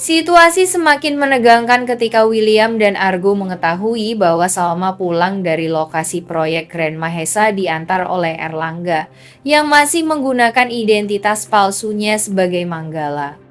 Situasi semakin menegangkan ketika William dan Argo mengetahui bahwa Salma pulang dari lokasi proyek Grand Mahesa diantar oleh Erlangga, yang masih menggunakan identitas palsunya sebagai Manggala.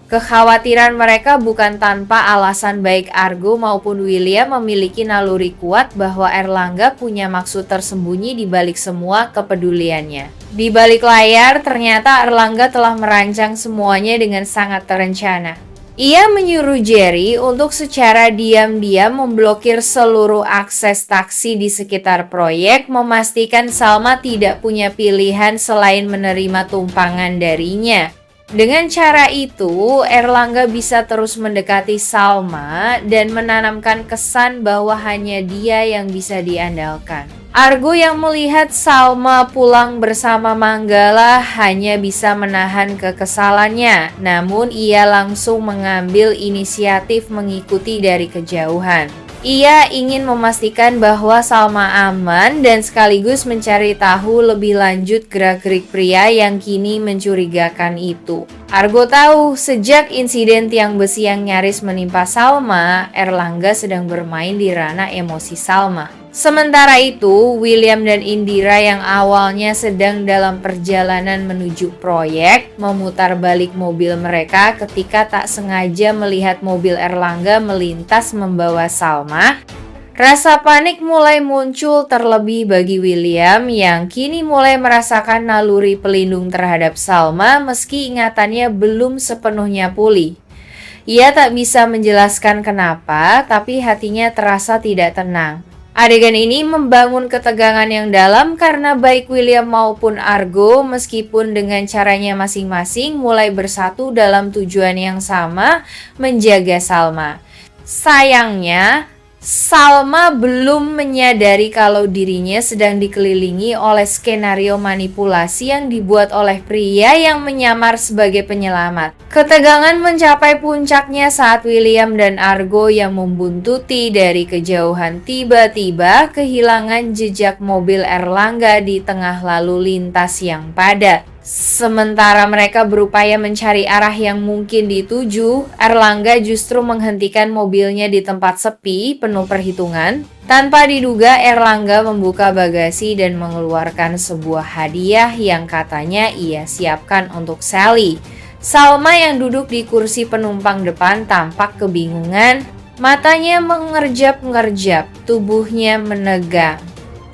Kekhawatiran mereka bukan tanpa alasan. Baik Argo maupun William memiliki naluri kuat bahwa Erlangga punya maksud tersembunyi di balik semua kepeduliannya. Di balik layar, ternyata Erlangga telah merancang semuanya dengan sangat terencana. Ia menyuruh Jerry untuk secara diam-diam memblokir seluruh akses taksi di sekitar proyek, memastikan Salma tidak punya pilihan selain menerima tumpangan darinya. Dengan cara itu, Erlangga bisa terus mendekati Salma dan menanamkan kesan bahwa hanya dia yang bisa diandalkan. Argo yang melihat Salma pulang bersama Manggala hanya bisa menahan kekesalannya, namun ia langsung mengambil inisiatif mengikuti dari kejauhan. Ia ingin memastikan bahwa Salma aman dan sekaligus mencari tahu lebih lanjut gerak-gerik pria yang kini mencurigakan itu. Argo tahu sejak insiden tiang besi yang nyaris menimpa Salma, Erlangga sedang bermain di ranah emosi Salma. Sementara itu, William dan Indira yang awalnya sedang dalam perjalanan menuju proyek, memutar balik mobil mereka ketika tak sengaja melihat mobil Erlangga melintas membawa Salma. Rasa panik mulai muncul terlebih bagi William yang kini mulai merasakan naluri pelindung terhadap Salma meski ingatannya belum sepenuhnya pulih. Ia tak bisa menjelaskan kenapa, tapi hatinya terasa tidak tenang. Adegan ini membangun ketegangan yang dalam karena baik William maupun Argo meskipun dengan caranya masing-masing mulai bersatu dalam tujuan yang sama, menjaga Salma. Sayangnya, Salma belum menyadari kalau dirinya sedang dikelilingi oleh skenario manipulasi yang dibuat oleh pria yang menyamar sebagai penyelamat. Ketegangan mencapai puncaknya saat William dan Argo yang membuntuti dari kejauhan tiba-tiba kehilangan jejak mobil Erlangga di tengah lalu lintas yang padat. Sementara mereka berupaya mencari arah yang mungkin dituju, Erlangga justru menghentikan mobilnya di tempat sepi, penuh perhitungan. Tanpa diduga, Erlangga membuka bagasi dan mengeluarkan sebuah hadiah yang katanya ia siapkan untuk Sally. Salma yang duduk di kursi penumpang depan tampak kebingungan, matanya mengerjap-ngerjap, tubuhnya menegang.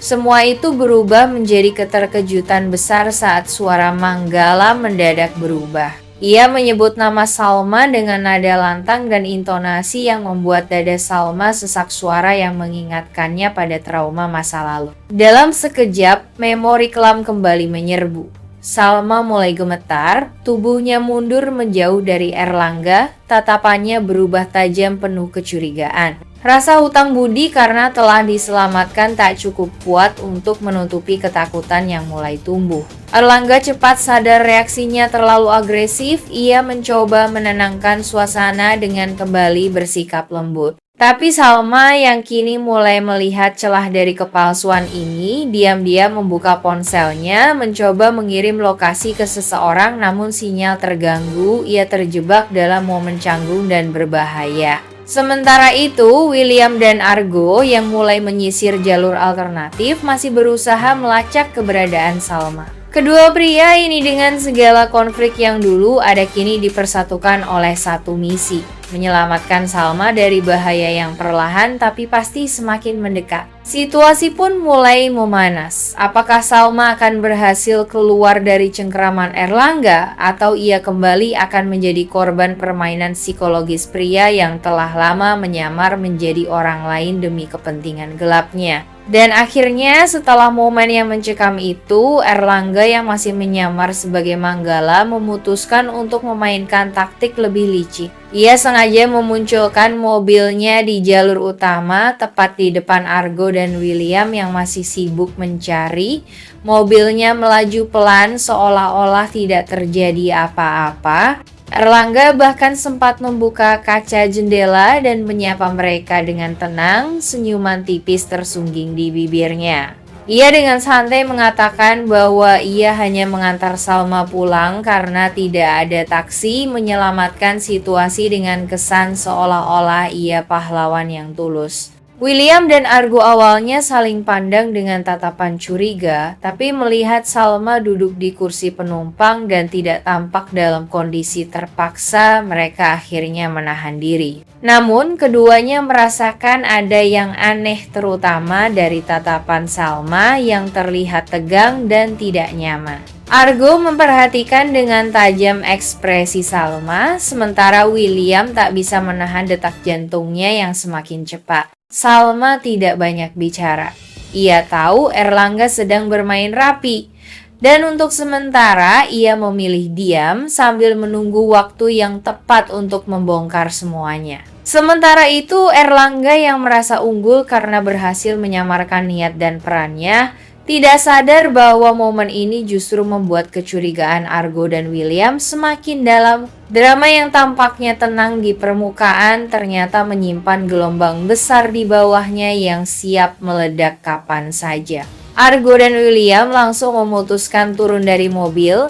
Semua itu berubah menjadi keterkejutan besar saat suara Manggala mendadak berubah. Ia menyebut nama Salma dengan nada lantang dan intonasi yang membuat dada Salma sesak suara yang mengingatkannya pada trauma masa lalu. Dalam sekejap, memori kelam kembali menyerbu. Salma mulai gemetar, tubuhnya mundur menjauh dari Erlangga, tatapannya berubah tajam penuh kecurigaan. Rasa hutang budi karena telah diselamatkan tak cukup kuat untuk menutupi ketakutan yang mulai tumbuh. Erlangga cepat sadar reaksinya terlalu agresif, ia mencoba menenangkan suasana dengan kembali bersikap lembut. Tapi Salma yang kini mulai melihat celah dari kepalsuan ini, diam-diam membuka ponselnya, mencoba mengirim lokasi ke seseorang namun sinyal terganggu, ia terjebak dalam momen canggung dan berbahaya. Sementara itu, William dan Argo yang mulai menyisir jalur alternatif masih berusaha melacak keberadaan Salma. Kedua pria ini dengan segala konflik yang dulu ada kini dipersatukan oleh satu misi, menyelamatkan Salma dari bahaya yang perlahan tapi pasti semakin mendekat. Situasi pun mulai memanas. Apakah Salma akan berhasil keluar dari cengkeraman Erlangga atau ia kembali akan menjadi korban permainan psikologis pria yang telah lama menyamar menjadi orang lain demi kepentingan gelapnya? Dan akhirnya setelah momen yang mencekam itu, Erlangga yang masih menyamar sebagai Manggala memutuskan untuk memainkan taktik lebih licik. Ia sengaja memunculkan mobilnya di jalur utama tepat di depan Argo dan William yang masih sibuk mencari. Mobilnya melaju pelan seolah-olah tidak terjadi apa-apa. Erlangga bahkan sempat membuka kaca jendela dan menyapa mereka dengan tenang, senyuman tipis tersungging di bibirnya. Ia dengan santai mengatakan bahwa ia hanya mengantar Salma pulang karena tidak ada taksi, menyelamatkan situasi dengan kesan seolah-olah ia pahlawan yang tulus. William dan Argo awalnya saling pandang dengan tatapan curiga, tapi melihat Salma duduk di kursi penumpang dan tidak tampak dalam kondisi terpaksa, mereka akhirnya menahan diri. Namun, keduanya merasakan ada yang aneh, terutama dari tatapan Salma yang terlihat tegang dan tidak nyaman. Argo memperhatikan dengan tajam ekspresi Salma, sementara William tak bisa menahan detak jantungnya yang semakin cepat. Salma tidak banyak bicara. Ia tahu Erlangga sedang bermain rapi, dan untuk sementara ia memilih diam sambil menunggu waktu yang tepat untuk membongkar semuanya. Sementara itu, Erlangga yang merasa unggul karena berhasil menyamarkan niat dan perannya, tidak sadar bahwa momen ini justru membuat kecurigaan Argo dan William semakin dalam. Drama yang tampaknya tenang di permukaan ternyata menyimpan gelombang besar di bawahnya yang siap meledak kapan saja. Argo dan William langsung memutuskan turun dari mobil.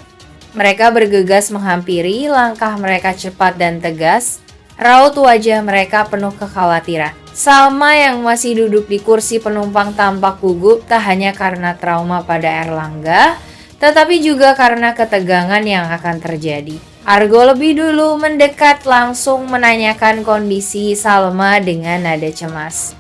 Mereka bergegas menghampiri, langkah mereka cepat dan tegas. Raut wajah mereka penuh kekhawatiran. Salma yang masih duduk di kursi penumpang tampak gugup tak hanya karena trauma pada Erlangga, tetapi juga karena ketegangan yang akan terjadi. Argo lebih dulu mendekat langsung menanyakan kondisi Salma dengan nada cemas.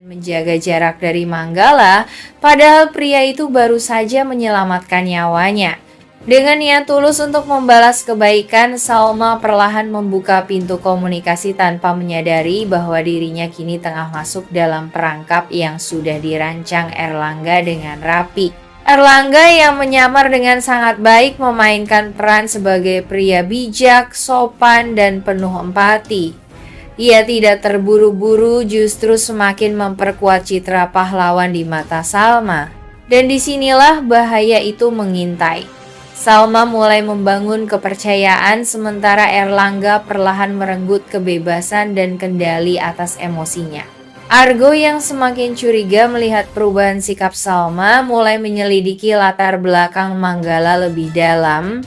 Menjaga jarak dari Manggala, padahal pria itu baru saja menyelamatkan nyawanya. Dengan niat tulus untuk membalas kebaikan, Salma perlahan membuka pintu komunikasi tanpa menyadari bahwa dirinya kini tengah masuk dalam perangkap yang sudah dirancang Erlangga dengan rapi. Erlangga yang menyamar dengan sangat baik memainkan peran sebagai pria bijak, sopan, dan penuh empati. Ia tidak terburu-buru, justru semakin memperkuat citra pahlawan di mata Salma. Dan disinilah bahaya itu mengintai. Salma mulai membangun kepercayaan sementara Erlangga perlahan merenggut kebebasan dan kendali atas emosinya. Argo yang semakin curiga melihat perubahan sikap Salma mulai menyelidiki latar belakang Manggala lebih dalam.